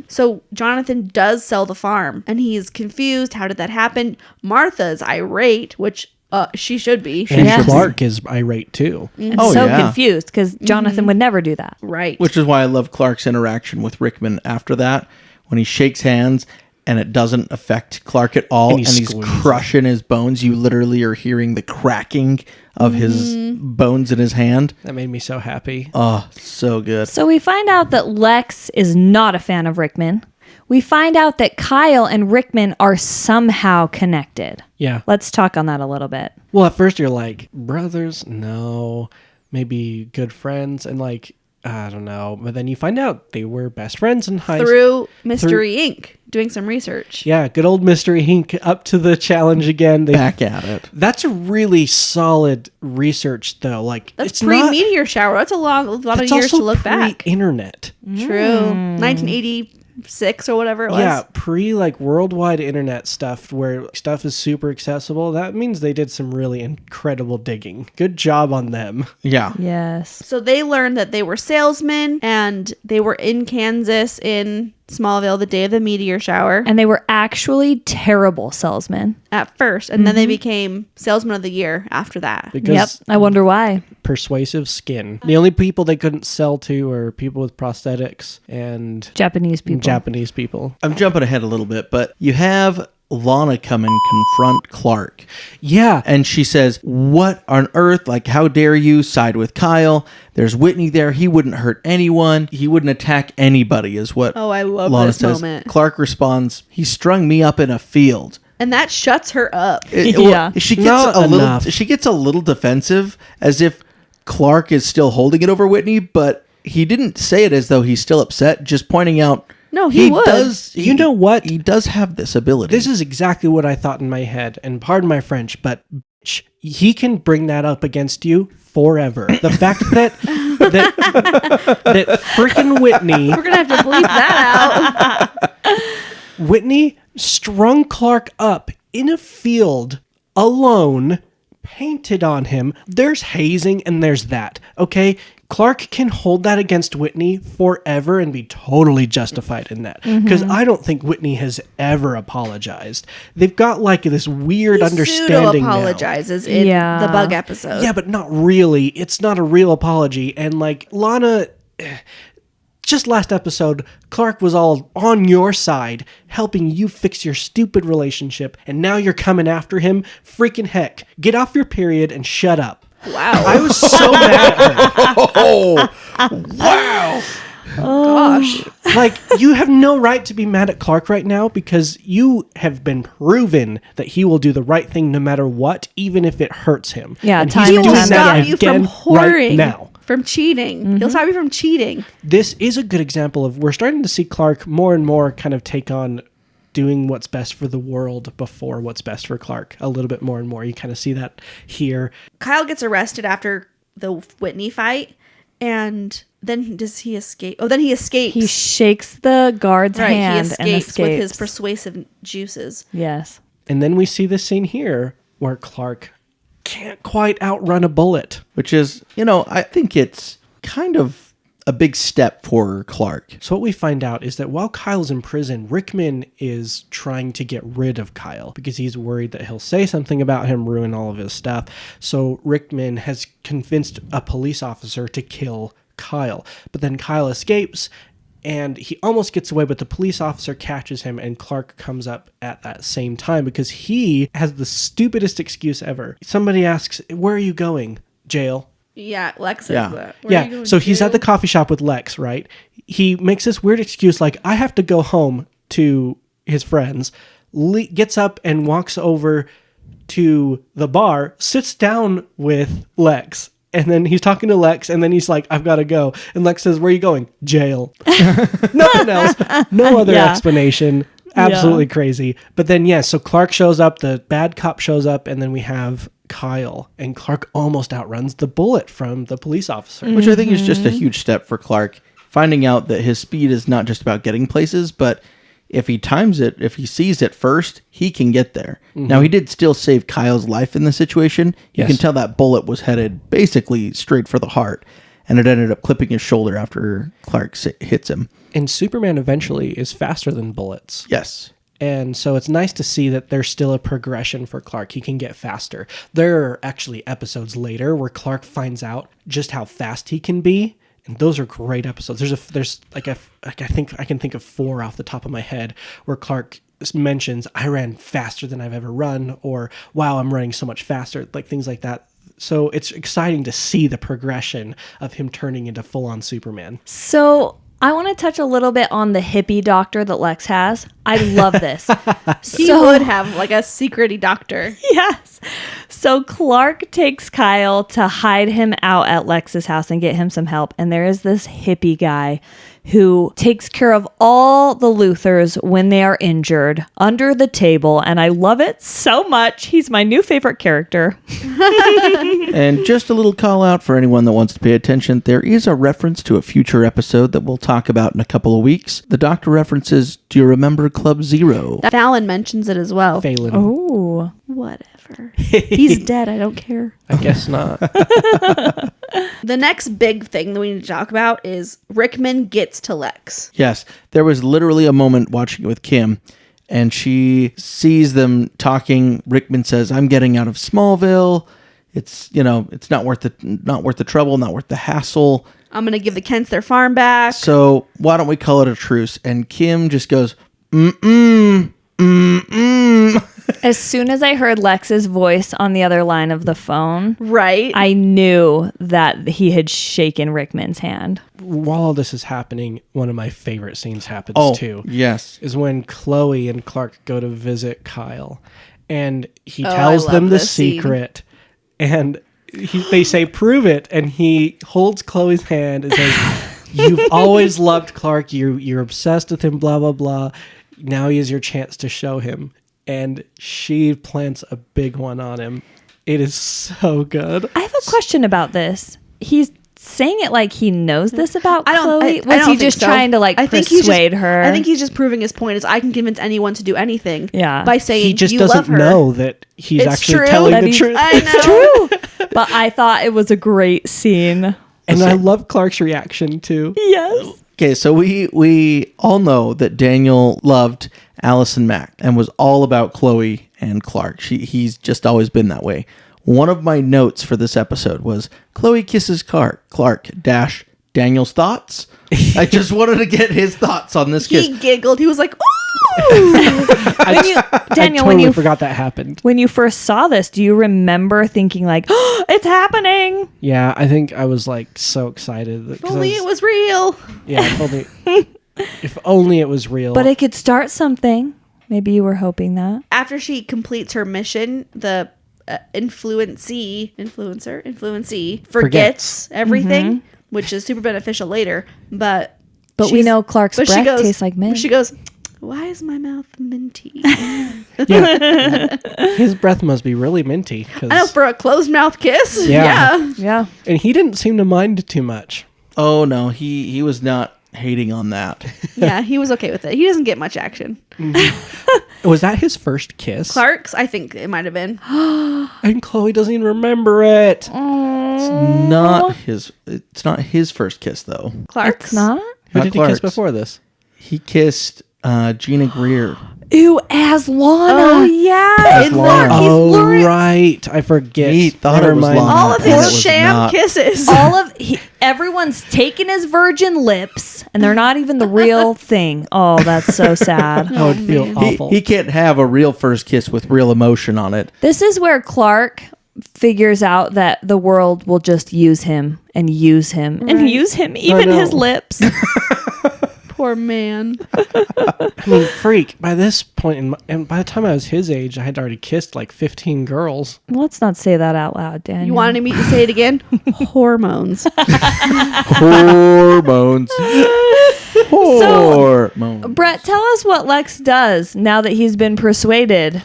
So Jonathan does sell the farm and he's confused. How did that happen? Martha's irate, which she should be. And Yes. Clark is irate too. And Oh, so yeah. confused because Jonathan would never do that. Right. Which is why I love Clark's interaction with Rickman after that, when he shakes hands and it doesn't affect Clark at all, And and he he's squeezes. crushing his bones. You literally are hearing the cracking of his bones in his hand. That made me so happy. Oh, so good. So we find out that Lex is not a fan of Rickman. We find out that Kyle and Rickman are somehow connected. Yeah. Let's talk on that a little bit. Well, at first you're like, brothers? No. Maybe good friends. And like, I don't know. But then you find out they were best friends in high school. Through Mystery Inc. doing some research. Yeah, good old Mystery Inc. up to the challenge again. Back at it. That's a really solid research, though. Like, That's it's not. pre-meteor shower. That's a lot of That's years also to look back. Pre-internet. True. 1986 or whatever it was. Yeah, like worldwide internet stuff where stuff is super accessible. That means they did some really incredible digging. Good job on them. Yeah. Yes. So they learned that they were salesmen and they were in Kansas in Smallville the day of the meteor shower And they were actually terrible salesmen. at first. And then they became salesman of the year after that. Because Yep. I wonder why. persuasive skin. The only people they couldn't sell to are people with prosthetics and Japanese people. Japanese people. I'm jumping ahead a little bit, but you have Lana come and confront Clark. Yeah. And she says, what on earth? Like, how dare you side with Kyle? There's Whitney there. He wouldn't hurt anyone. He wouldn't attack anybody, is what Oh, I love Lana this says. moment. Clark responds, he strung me up in a field. And that shuts her up. Yeah. She gets Not a little. enough. She gets a little defensive, as if Clark is still holding it over Whitney, but he didn't say it as though he's still upset. Just pointing out. No, he would. Does. You know what? He does have this ability. This is exactly what I thought in my head. And pardon my French, but bitch, he can bring that up against you forever. The fact that freaking Whitney We're going to have to bleep that out. Whitney strung Clark up in a field alone, painted on him. There's hazing and there's that. Okay? Clark can hold that against Whitney forever and be totally justified in that. Because I don't think Whitney has ever apologized. They've got like this weird understanding now. Pseudo-apologizes in Yeah. the bug episode. Yeah, but not really. It's not a real apology. And like Lana, just last episode, Clark was all on your side, helping you fix your stupid relationship. And now you're coming after him. Freaking heck. Get off your period and shut up. Wow. I was so mad at her. Oh, wow. Gosh. Like, you have no right to be mad at Clark right now because you have been proven that he will do the right thing no matter what, even if it hurts him. Yeah, and time he's and doing time that Stop you from again whoring. right now. From cheating. He'll stop you from cheating. This is a good example of we're starting to see Clark more and more kind of take on doing what's best for the world before what's best for Clark a little bit more and more. You kind of see that here. Kyle gets arrested after the Whitney fight. And then does he escape? Oh, then he escapes. He shakes the guard's right, he hand escapes, and escapes. with his persuasive juices. Yes. And then we see this scene here where Clark can't quite outrun a bullet. Which is, I think it's kind of a big step for Clark. So what we find out is that while Kyle's in prison, Rickman is trying to get rid of Kyle because he's worried that he'll say something about him, ruin all of his stuff. So Rickman has convinced a police officer to kill Kyle. But then Kyle escapes and he almost gets away, but the police officer catches him and Clark comes up at that same time because he has the stupidest excuse ever. Somebody asks, "Where are you going?" "Jail." Yeah, Lex says Yeah. that. Where are you Yeah, going so he's to? at the coffee shop with Lex, right? He makes this weird excuse like, I have to go home to his friends, gets up and walks over to the bar, sits down with Lex, and then he's talking to Lex, and then he's like, I've got to go. And Lex says, "Where are you going?" "Jail." Nothing else. No other Yeah. explanation. Absolutely crazy. But then, so Clark shows up, the bad cop shows up, and then we have Kyle, and Clark almost outruns the bullet from the police officer. Which I think is just a huge step for Clark. finding out that his speed is not just about getting places, but if he times it, if he sees it first, he can get there. Now, he did still save Kyle's life in the situation. You Yes. can tell that bullet was headed basically straight for the heart, and it ended up clipping his shoulder after Clark hits him. And Superman eventually is faster than bullets. Yes. And so it's nice to see that there's still a progression for Clark. He can get faster. There are actually episodes later where Clark finds out just how fast he can be. And those are great episodes. I think I can think of 4 off the top of my head where Clark mentions, I ran faster than I've ever run, or wow, I'm running so much faster, like things like that. So it's exciting to see the progression of him turning into full-on Superman. So I want to touch a little bit on the hippie doctor that Lex has. I love this. He would have like a secret-y doctor. Yes. So Clark takes Kyle to hide him out at Lex's house and get him some help. And there is this hippie guy who takes care of all the Luthers when they are injured under the table. And I love it so much. He's my new favorite character. And just a little call out for anyone that wants to pay attention. There is a reference to a future episode that we'll talk about in a couple of weeks. The doctor references, do you remember Club Zero? Fallon mentions it as well. Phelan. Oh. Whatever. He's dead. I don't care. I guess not. The next big thing that we need to talk about is Rickman gets to Lex. Yes, there was literally a moment watching it with Kim, and she sees them talking. Rickman says, "I'm getting out of Smallville. It's it's not worth the trouble, not worth the hassle. I'm going to give the Kents their farm back. So why don't we call it a truce?" And Kim just goes, "Mm-mm, mm-mm." As soon as I heard Lex's voice on the other line of the phone, Right? I knew that he had shaken Rickman's hand. While all this is happening, one of my favorite scenes happens too. Yes. Is when Chloe and Clark go to visit Kyle, and he I tells love them the this scene. secret, and they say, "Prove it," and he holds Chloe's hand and says, "You've always loved Clark. You're obsessed with him. Blah blah blah. Now is your chance to show him." And she plants a big one on him. It is so good. I have a question about this. He's saying it like he knows this about I don't. Chloe. I Was don't he think just so. trying to I think he's persuade just, her? I think he's just proving his point. Is I can convince anyone to do anything. Yeah. By saying He just you doesn't love her. know that he's It's actually true telling that the he's- truth. I know. True. But I thought it was a great scene. And I love Clark's reaction too. Yes. Okay, so we all know that Daniel loved Allison Mack and was all about Chloe and Clark. He's just always been that way. One of my notes for this episode was Chloe kisses Clark dash Daniel's thoughts. I just wanted to get his thoughts on this kiss. He giggled. He was like, "Ooh!" I Daniel, totally forgot that happened. when you first saw this, do you remember thinking like, "Oh, it's happening"? Yeah, I think I was like so excited. If only it was real. Yeah, if only it was real. But it could start something. Maybe you were hoping that. After she completes her mission, the influencee forgets everything, which is super beneficial later. But we she's- know Clark's but breath she goes, tastes like mint. She goes, "Why is my mouth minty?" Yeah. His breath must be really minty. 'Cause- I know, for a closed mouth kiss. Yeah. Yeah. and he didn't seem to mind too much. Oh no, he was not hating on that. Yeah, he was okay with it. He doesn't get much action. Was that his first kiss? Clark's, I think it might have been. And Chloe doesn't even remember it. It's not his first kiss though. Clark's. It's not? Who Not did he kiss Clark's. before this? He kissed Gina Greer. Ew, as Lana. Oh yeah, That's and Lana. look, he's Oh, luring right. I forget. He thought Never it was mind. Lana. all of And it his was sham not. kisses. Everyone's taking his virgin lips, and they're not even the real thing. Oh, that's so sad. I would feel awful. He can't have a real first kiss with real emotion on it. This is where Clark figures out that the world will just use him and use him and Right. use him, even no. his lips. Poor man. I mean, freak. By this point, and by the time I was his age, I had already kissed like 15 girls. Let's not say that out loud, Daniel. You wanted me to say it again? Hormones. Hormones. Hormones. Brett, tell us what Lex does now that he's been persuaded.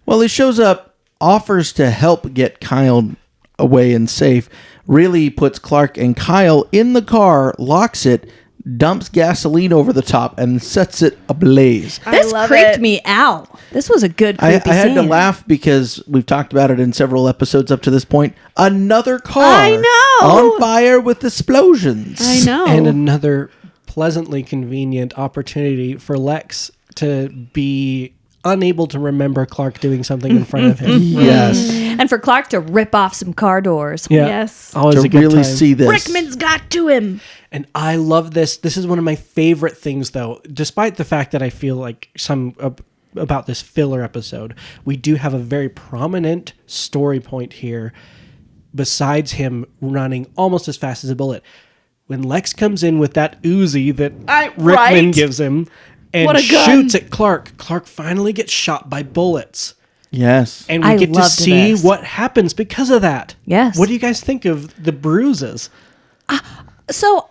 Well, he shows up, offers to help get Kyle away and safe, really puts Clark and Kyle in the car, locks it, dumps gasoline over the top, and sets it ablaze. This love creeped it. me out. This was a good I creepy had to scene. laugh because we've talked about it in several episodes up to this point. Another car I know. on fire with explosions. I know. And another pleasantly convenient opportunity for Lex to be unable to remember Clark doing something in front of him. Yes. And for Clark to rip off some car doors. Yeah. Yes. Always To a good really time. see this. Rickman's got to him. And I love this. This is one of my favorite things, though. Despite the fact that I feel like about this filler episode, we do have a very prominent story point here besides him running almost as fast as a bullet. When Lex comes in with that Uzi that Rickman right? gives him and What a gun. shoots at Clark finally gets shot by bullets. Yes. And we I get to loved see this. what happens because of that. Yes. What do you guys think of the bruises? So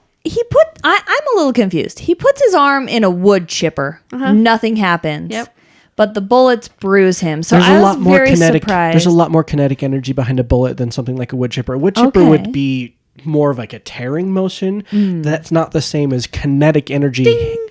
I'm a little confused. He puts his arm in a wood chipper. Nothing happens. Yep. But the bullets bruise him. So There's I a was lot more very kinetic. surprised. There's a lot more kinetic energy behind a bullet than something like a wood chipper. A wood chipper Okay. would be more of like a tearing motion. That's not the same as kinetic energy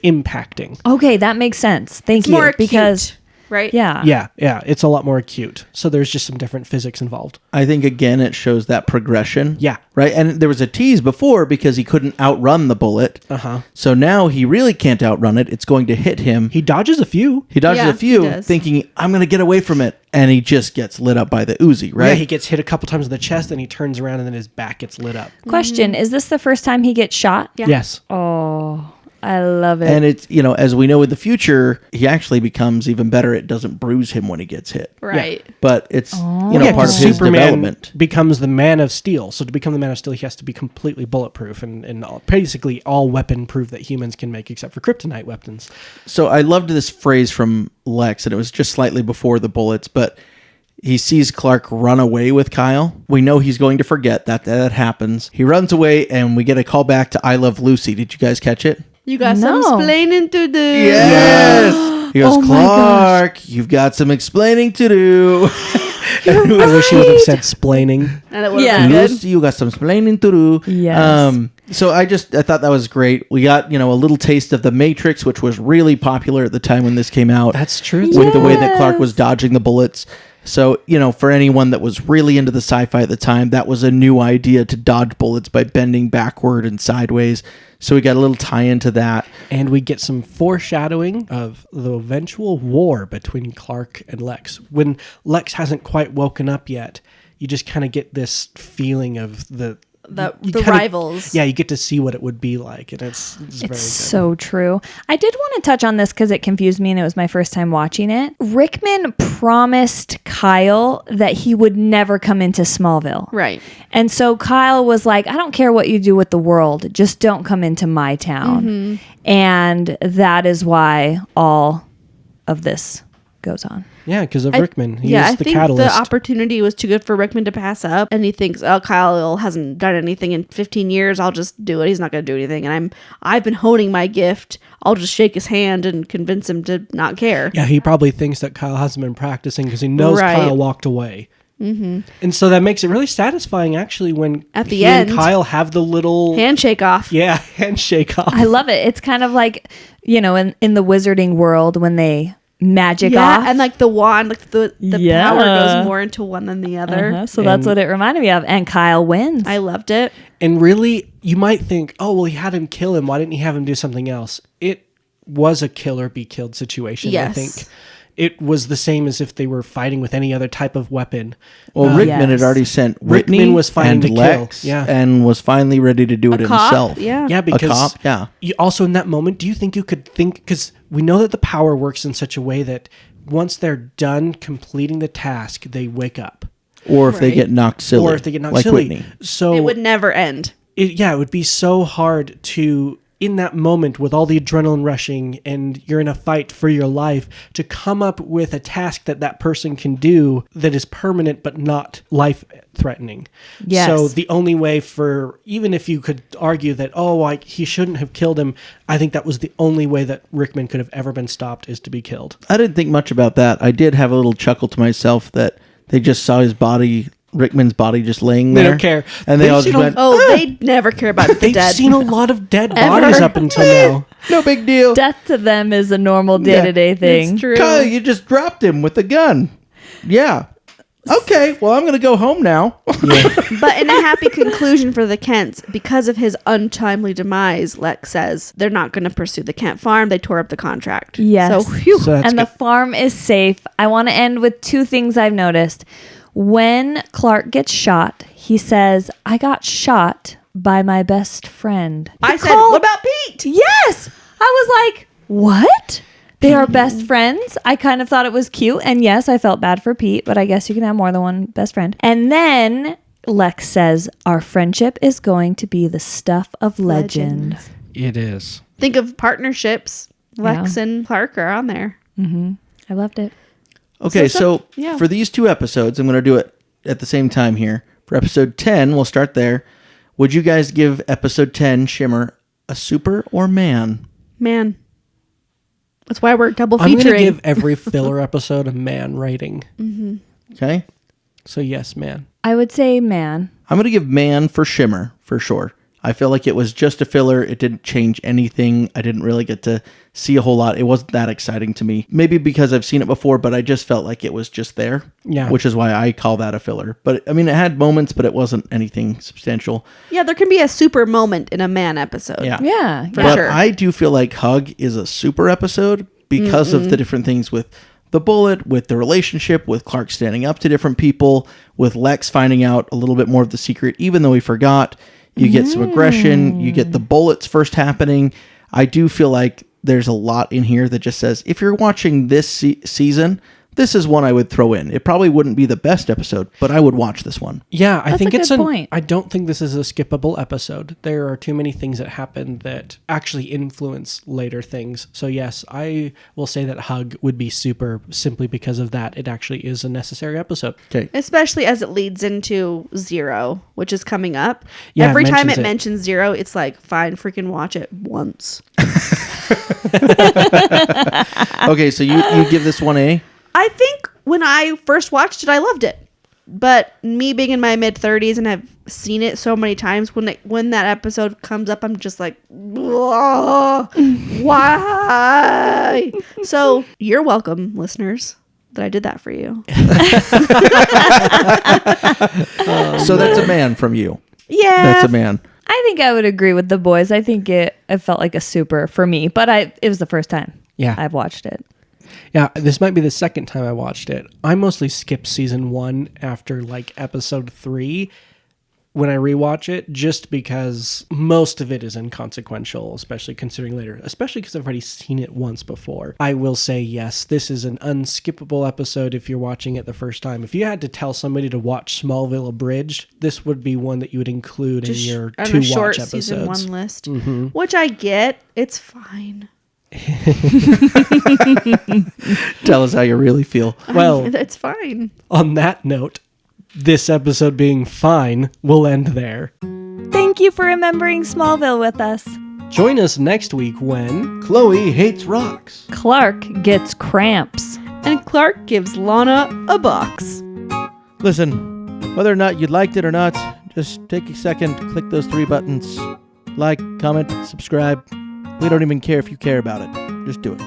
impacting. Okay, that makes sense. Thank It's you. more acute, Because right? yeah. Yeah, it's a lot more acute. So there's just some different physics involved. I think, again, it shows that progression. Yeah. Right? And there was a tease before because he couldn't outrun the bullet. Uh-huh. So now he really can't outrun it. It's going to hit him. He dodges a few. He dodges Yeah, a few, he does. thinking, I'm going to get away from it. And he just gets lit up by the Uzi, right? Yeah, he gets hit a couple times in the chest, and he turns around, and then his back gets lit up. Question, is this the first time he gets shot? Yeah. Yes. Oh, I love it. And it's, as we know in the future, he actually becomes even better. It doesn't bruise him when he gets hit. Right. But it's, Yeah, part of 'cause his Superman development. becomes the Man of Steel. So to become the Man of Steel, he has to be completely bulletproof and basically all weapon proof that humans can make, except for kryptonite weapons. So I loved this phrase from Lex, and it was just slightly before the bullets, but he sees Clark run away with Kyle. We know he's going to forget that happens. He runs away, and we get a call back to I Love Lucy. Did you guys catch it? You got No. some explaining to do. Yes. He goes, Oh my Clark, you've got some explaining to do. I wish he would have said splaining. And it would Yeah. have been good. Lucy, you got some explaining to do. Yes. So I thought that was great. We got, a little taste of The Matrix, which was really popular at the time when this came out. That's true. With the way that Clark was dodging the bullets. So, for anyone that was really into the sci-fi at the time, that was a new idea to dodge bullets by bending backward and sideways. So we got a little tie into that. And we get some foreshadowing of the eventual war between Clark and Lex. When Lex hasn't quite woken up yet, you just kind of get this feeling of you the kinda- rivals. Yeah, you get to see what it would be like, and it's very good. It's so true. I did want to touch on this because it confused me and it was my first time watching it. Rickman promised Kyle that he would never come into Smallville. Right. And so Kyle was like, I don't care what you do with the world, just don't come into my town. And that is why all of this goes on. Yeah, because of Rickman. He I is the think catalyst. the opportunity was too good for Rickman to pass up, and he thinks, "Oh, Kyle hasn't done anything in 15 years. I'll just do it. He's not going to do anything." And I've been honing my gift. I'll just shake his hand and convince him to not care. Yeah, he probably thinks that Kyle hasn't been practicing because he knows Right. Kyle walked away. Mm-hmm. And so that makes it really satisfying, actually, when At the he end. and Kyle have the little Handshake off. handshake off. I love it. It's kind of like, in the wizarding world when they magic Yeah, off. and like the wand, like the Yeah. power goes more into one than the other. So that's what it reminded me of. And Kyle wins. I loved it. And really, you might think, oh, well, he had him kill him. Why didn't he have him do something else? It was a kill or be killed situation, I Yes. think. It was the same as if they were fighting with any other type of weapon. Well, Rickman Yes. had already sent Whitney Rickman was fighting and to kill, Lex yeah. and was finally ready to do it Cop? himself. Yeah. Yeah, because a cop, yeah. you also in that moment, do you think you could think, because we know that the power works in such a way that once they're done completing the task, they wake up. Or if they Right. get knocked silly. Or if they get knocked like silly. Whitney. So It would never end. it would be so hard to, in that moment with all the adrenaline rushing and you're in a fight for your life, to come up with a task that person can do that is permanent but not life threatening. Yes. So the only way for, even if you could argue that, he shouldn't have killed him, I think that was the only way that Rickman could have ever been stopped, is to be killed. I didn't think much about that. I did have a little chuckle to myself that they just saw his body Rickman's body just laying They there. don't care. And they They've all seen just went, Oh, they never care about the They've dead. seen a lot of dead Ever. bodies up until now. no big deal. Death to them is a normal day-to-day thing. It's true. Kyle, you just dropped him with a gun. Yeah. Okay, well, I'm going to go home now. But in a happy conclusion for the Kents, because of his untimely demise, Lex says they're not going to pursue the Kent farm. They tore up the contract. Yes. So, phew. So that's And good. the farm is safe. I want to end with two things I've noticed. When Clark gets shot, he says, I got shot by my best friend. I said, called- what about Pete? Yes. I was like, what? They are best friends. I kind of thought it was cute. And yes, I felt bad for Pete, but I guess you can have more than one best friend. And then Lex says, our friendship is going to be the stuff of legend. Legends. It is. Think of partnerships. Lex Yeah. and Clark are on there. I loved it. Okay, so yeah. for these 2 episodes, I'm going to do it at the same time here. For episode 10, we'll start there. Would you guys give episode 10, Shimmer, a super or man? Man. That's why we're double I'm going to featuring. give every filler episode a man rating. Okay. So yes, man. I would say man. I'm going to give man for Shimmer, for sure. I feel like it was just a filler. It didn't change anything. I didn't really get to see a whole lot. It wasn't that exciting to me. Maybe because I've seen it before, but I just felt like it was just there. Yeah. Which is why I call that a filler. But I mean, it had moments, but it wasn't anything substantial. Yeah, there can be a super moment in a man episode. Yeah. Yeah. For But sure. I do feel like Hug is a super episode because of the different things with the bullet, with the relationship, with Clark standing up to different people, with Lex finding out a little bit more of the secret, even though he forgot. You get some aggression. You get the bullets first happening. I do feel like there's a lot in here that just says, if you're watching this season, this is one I would throw in. It probably wouldn't be the best episode, but I would watch this one. Yeah, I That's think a it's good point. I don't think this is a skippable episode. There are too many things that happen that actually influence later things. So yes, I will say that Hug would be super simply because of that. It actually is a necessary episode. Okay. Especially as it leads into Zero, which is coming up. Yeah, it Every time mentions it it. mentions Zero, it's like, fine, freaking watch it once. Okay, so you give this one a? I think when I first watched it, I loved it. But me being in my mid 30s and I've seen it so many times, when that episode comes up, I'm just like, why? So you're welcome, listeners, that I did that for you. So that's a man from you. Yeah. That's a man. I think I would agree with the boys. I think it felt like a super for me, but it was the first time I've watched it. Yeah, this might be the second time I watched it. I mostly skip season 1 after like episode 3 when I rewatch it, just because most of it is inconsequential, especially considering later, especially because I've already seen it once before. I will say, yes, this is an unskippable episode if you're watching it the first time. If you had to tell somebody to watch Smallville abridged, this would be one that you would include in your on to a short watch season episodes. 1 list, which I get. It's fine. Tell us how you really feel. Well, It's fine. on that note, this episode being fine, we'll end there. Thank you for remembering Smallville with us. Join us next week when Chloe hates rocks. Clark gets cramps. And Clark gives Lana a box. Listen, whether or not you liked it or not, just take a second, click those 3 buttons. Like, comment, subscribe. We don't even care if you care about it. Just do it.